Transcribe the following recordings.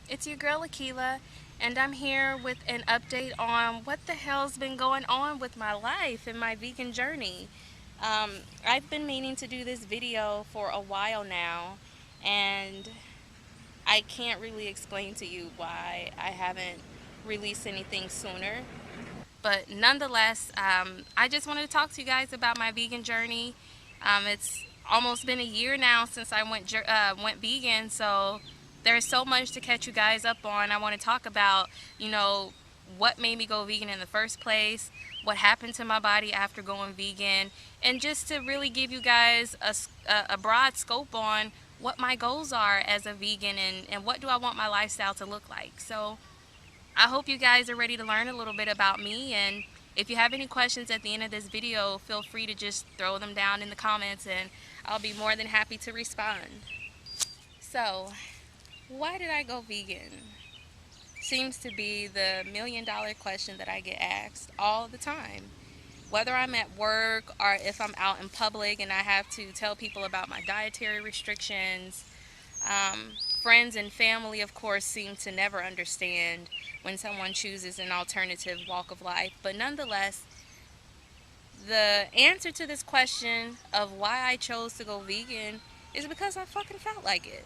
It's your girl Akila, and I'm here with an update on what the hell's been going on with my life and my vegan journey. I've been meaning to do this video for a while now, and I can't really explain to you why I haven't released anything sooner. But nonetheless, I just wanted to talk to you guys about my vegan journey. It's almost been a year now since I went vegan, so there's so much to catch you guys up on. I want to talk about, you know, what made me go vegan in the first place, what happened to my body after going vegan, and just to really give you guys a broad scope on what my goals are as a vegan and what do I want my lifestyle to look like. So I hope you guys are ready to learn a little bit about me, and if you have any questions at the end of this video, feel free to just throw them down in the comments and I'll be more than happy to respond. So, why did I go vegan? Seems to be the $1,000,000 question that I get asked all the time. Whether I'm at work or if I'm out in public and I have to tell people about my dietary restrictions, friends and family, of course, seem to never understand when someone chooses an alternative walk of life. But nonetheless, the answer to this question of why I chose to go vegan is because I fucking felt like it.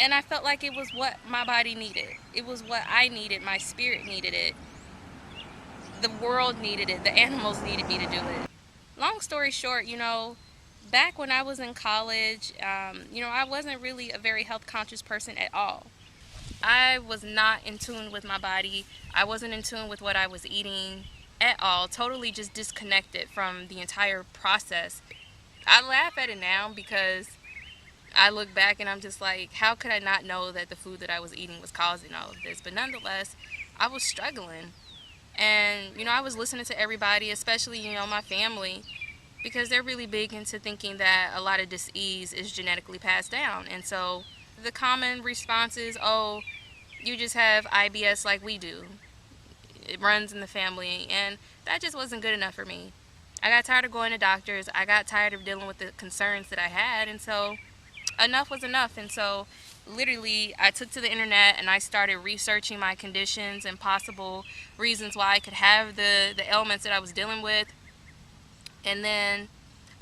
And I felt like it was what my body needed. It was what I needed. My spirit needed it. The world needed it. The animals needed me to do it. Long story short, back when I was in college, I wasn't really a very health conscious person at all. I was not in tune with my body. I wasn't in tune with what I was eating at all. Totally just disconnected from the entire process. I laugh at it now because I look back and I'm just like, how could I not know that the food that I was eating was causing all of this? But nonetheless, I was struggling. And, I was listening to everybody, especially, my family, because they're really big into thinking that a lot of disease is genetically passed down. And so the common response is, oh, you just have IBS like we do. It runs in the family, and that just wasn't good enough for me. I got tired of going to doctors. I got tired of dealing with the concerns that I had, and so enough was enough. And so literally I took to the internet and I started researching my conditions and possible reasons why I could have the ailments that I was dealing with. And then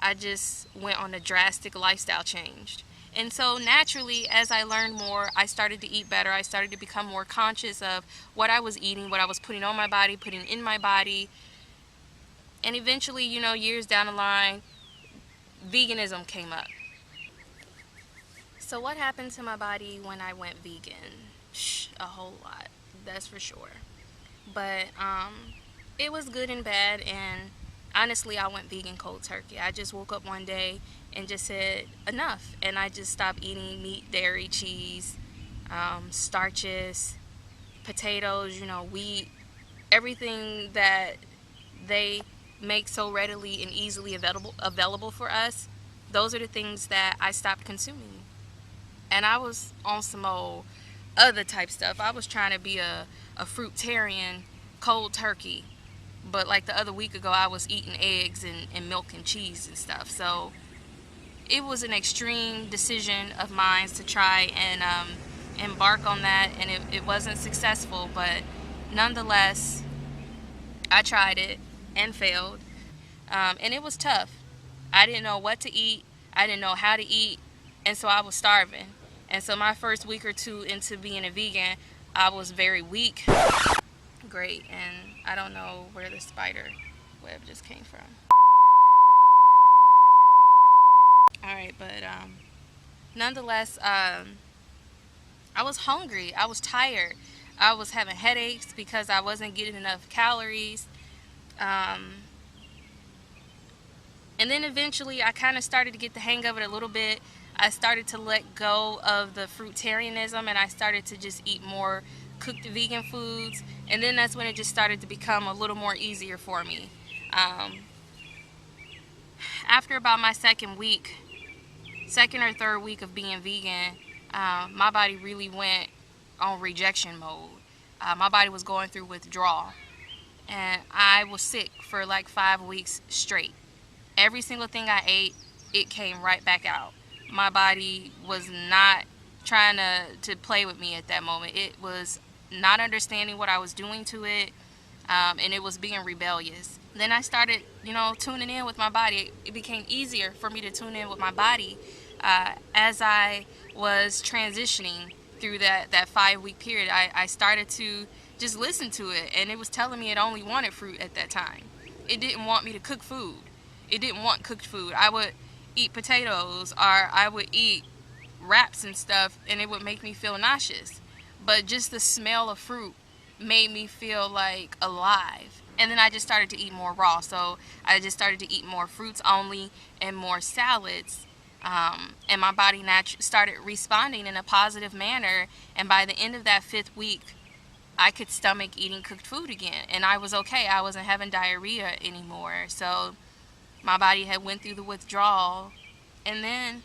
I just went on a drastic lifestyle change. And so naturally, as I learned more, I started to eat better. I started to become more conscious of what I was eating, what I was putting on my body, putting in my body. And eventually, years down the line, veganism came up. So what happened to my body when I went vegan? A whole lot, that's for sure. But it was good and bad, and honestly, I went vegan cold turkey. I just woke up one day and just said enough, and I just stopped eating meat, dairy, cheese, starches, potatoes, wheat, everything that they make so readily and easily available for us. Those are the things that I stopped consuming. And I was on some old other type stuff. I was trying to be a fruitarian cold turkey. But like the other week ago, I was eating eggs and milk and cheese and stuff. So it was an extreme decision of mine to try and embark on that. And it wasn't successful. But nonetheless, I tried it and failed. And it was tough. I didn't know what to eat. I didn't know how to eat. And so I was starving. And so my first week or two into being a vegan, I was very weak. Great. And I don't know where the spider web just came from. Alright, but nonetheless, I was hungry. I was tired. I was having headaches because I wasn't getting enough calories. And then eventually I kind of started to get the hang of it a little bit. I started to let go of the fruitarianism and I started to just eat more cooked vegan foods. And then that's when it just started to become a little more easier for me. After about my second or third week of being vegan, my body really went on rejection mode. My body was going through withdrawal. And I was sick for like 5 weeks straight. Every single thing I ate, it came right back out. My body was not trying to play with me at that moment. It was not understanding what I was doing to it, and it was being rebellious. Then I started, tuning in with my body. It became easier for me to tune in with my body as I was transitioning through that 5 week period. I started to just listen to it, and it was telling me it only wanted fruit at that time. It didn't want me to cook food. It didn't want cooked food. I would eat potatoes, or I would eat wraps and stuff, and it would make me feel nauseous. But just the smell of fruit made me feel like alive. And then I just started to eat more raw. So I just started to eat more fruits only and more salads. And my body started responding in a positive manner. And by the end of that 5th week, I could stomach eating cooked food again. And I was okay. I wasn't having diarrhea anymore. So my body had went through the withdrawal. And then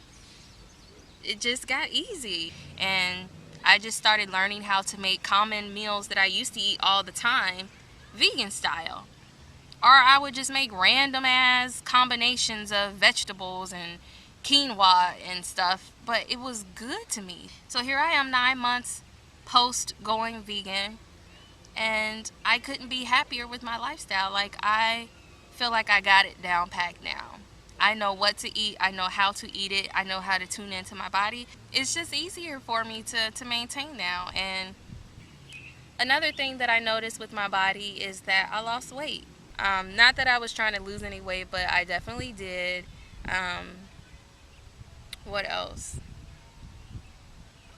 it just got easy. And I just started learning how to make common meals that I used to eat all the time vegan style. Or I would just make random ass combinations of vegetables and quinoa and stuff, but it was good to me. So here I am 9 months post going vegan, and I couldn't be happier with my lifestyle. Like, I feel like I got it down packed now. I know what to eat. I know how to eat it. I know how to tune into my body. It's just easier for me to maintain now. And another thing that I noticed with my body is that I lost weight. Not that I was trying to lose any weight, but I definitely did. What else?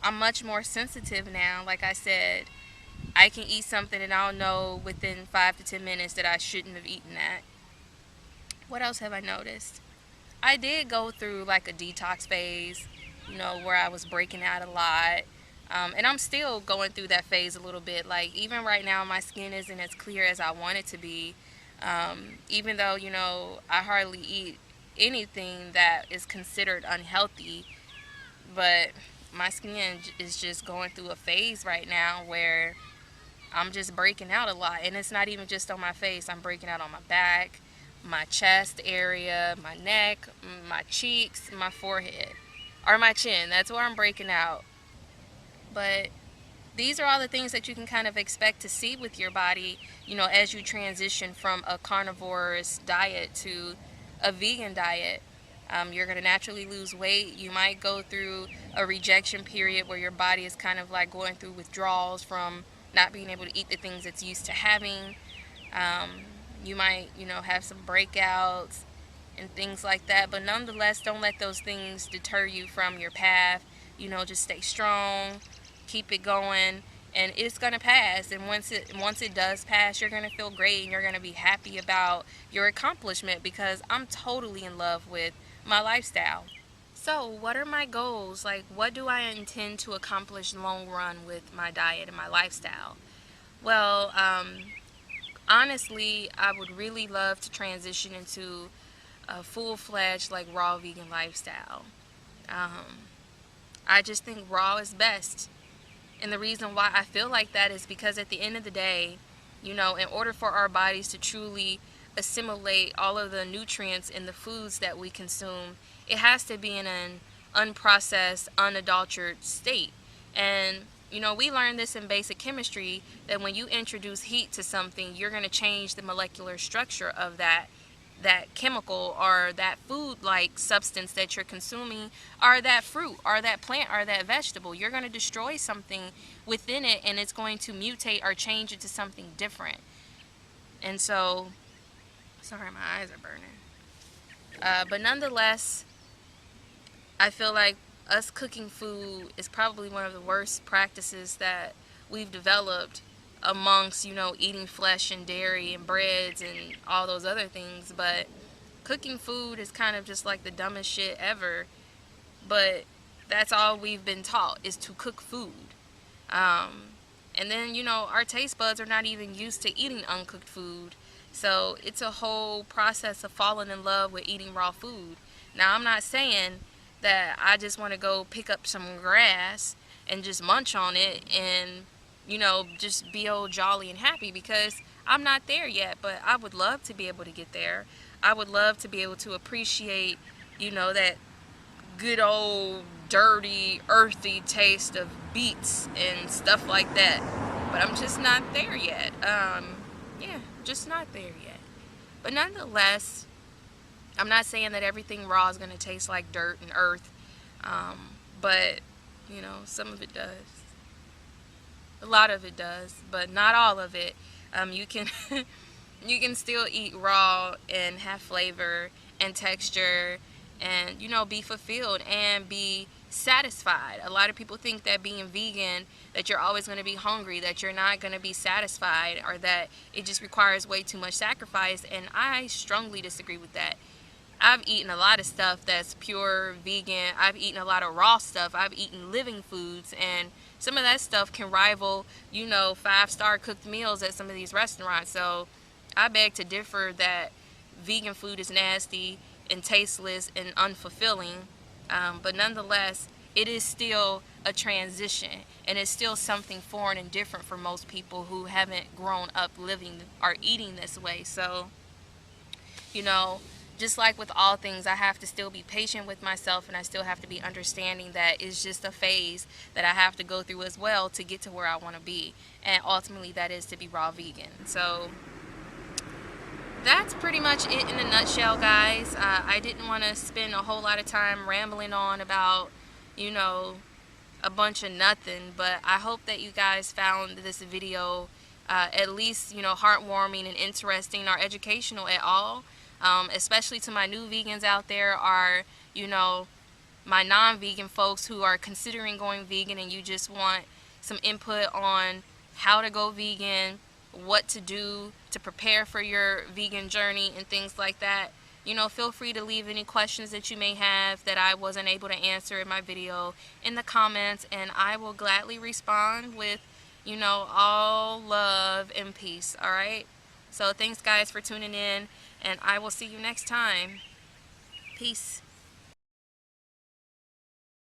I'm much more sensitive now. Like I said, I can eat something and I'll know within 5 to 10 minutes that I shouldn't have eaten that. What else have I noticed? I did go through like a detox phase, where I was breaking out a lot. And I'm still going through that phase a little bit. Like, even right now, my skin isn't as clear as I want it to be. Even though, I hardly eat anything that is considered unhealthy. But my skin is just going through a phase right now where I'm just breaking out a lot. And it's not even just on my face. I'm breaking out on my back, my chest area, my neck, my cheeks, my forehead, or my chin. That's where I'm breaking out. But these are all the things that you can kind of expect to see with your body, as you transition from a carnivorous diet to a vegan diet. You're going to naturally lose weight. You might go through a rejection period where your body is kind of like going through withdrawals from not being able to eat the things it's used to having. You might, have some breakouts and things like that. But nonetheless, don't let those things deter you from your path. Just stay strong. Keep it going, and it's gonna pass. And once it does pass, you're gonna feel great, and you're gonna be happy about your accomplishment, because I'm totally in love with my lifestyle. So what are my goals? Like, what do I intend to accomplish long run with my diet and my lifestyle? Well, honestly, I would really love to transition into a full-fledged, like, raw vegan lifestyle. I just think raw is best. And the reason why I feel like that is because at the end of the day, in order for our bodies to truly assimilate all of the nutrients in the foods that we consume, it has to be in an unprocessed, unadulterated state. And, we learned this in basic chemistry, that when you introduce heat to something, you're going to change the molecular structure of that chemical or that food-like substance that you're consuming, or that fruit or that plant or that vegetable. You're going to destroy something within it, and it's going to mutate or change into something different. And so, sorry, my eyes are burning. But nonetheless, I feel like us cooking food is probably one of the worst practices that we've developed amongst, eating flesh and dairy and breads and all those other things. But cooking food is kind of just like the dumbest shit ever. But that's all we've been taught, is to cook food. And then, our taste buds are not even used to eating uncooked food. So it's a whole process of falling in love with eating raw food. Now, I'm not saying that I just want to go pick up some grass and just munch on it and just be all jolly and happy, because I'm not there yet. But I would love to be able to get there. I would love to be able to appreciate, that good old dirty, earthy taste of beets and stuff like that. But I'm just not there yet. Yeah, just not there yet. But nonetheless, I'm not saying that everything raw is going to taste like dirt and earth. But, you know, some of it does. A lot of it does, but not all of it. You can you can still eat raw and have flavor and texture and, you know, be fulfilled and be satisfied. A lot of people think that being vegan, that you're always going to be hungry, that you're not going to be satisfied, or that it just requires way too much sacrifice, and I strongly disagree with that. I've eaten a lot of stuff that's pure vegan. I've eaten a lot of raw stuff. I've eaten living foods, and some of that stuff can rival, you know, 5-star cooked meals at some of these restaurants. So I beg to differ that vegan food is nasty and tasteless and unfulfilling. But nonetheless, it is still a transition, and it's still something foreign and different for most people who haven't grown up living or eating this way. So, you know, just like with all things, I have to still be patient with myself, and I still have to be understanding that it's just a phase that I have to go through as well to get to where I want to be. And ultimately, that is to be raw vegan. So that's pretty much it in a nutshell, guys. I didn't want to spend a whole lot of time rambling on about, you know, a bunch of nothing, but I hope that you guys found this video at least, you know, heartwarming and interesting or educational at all. Especially to my new vegans out there, or, you know, my non-vegan folks who are considering going vegan and you just want some input on how to go vegan, what to do to prepare for your vegan journey and things like that. You know, feel free to leave any questions that you may have that I wasn't able to answer in my video in the comments, and I will gladly respond with, you know, all love and peace. All right? So thanks, guys, for tuning in, and I will see you next time. Peace.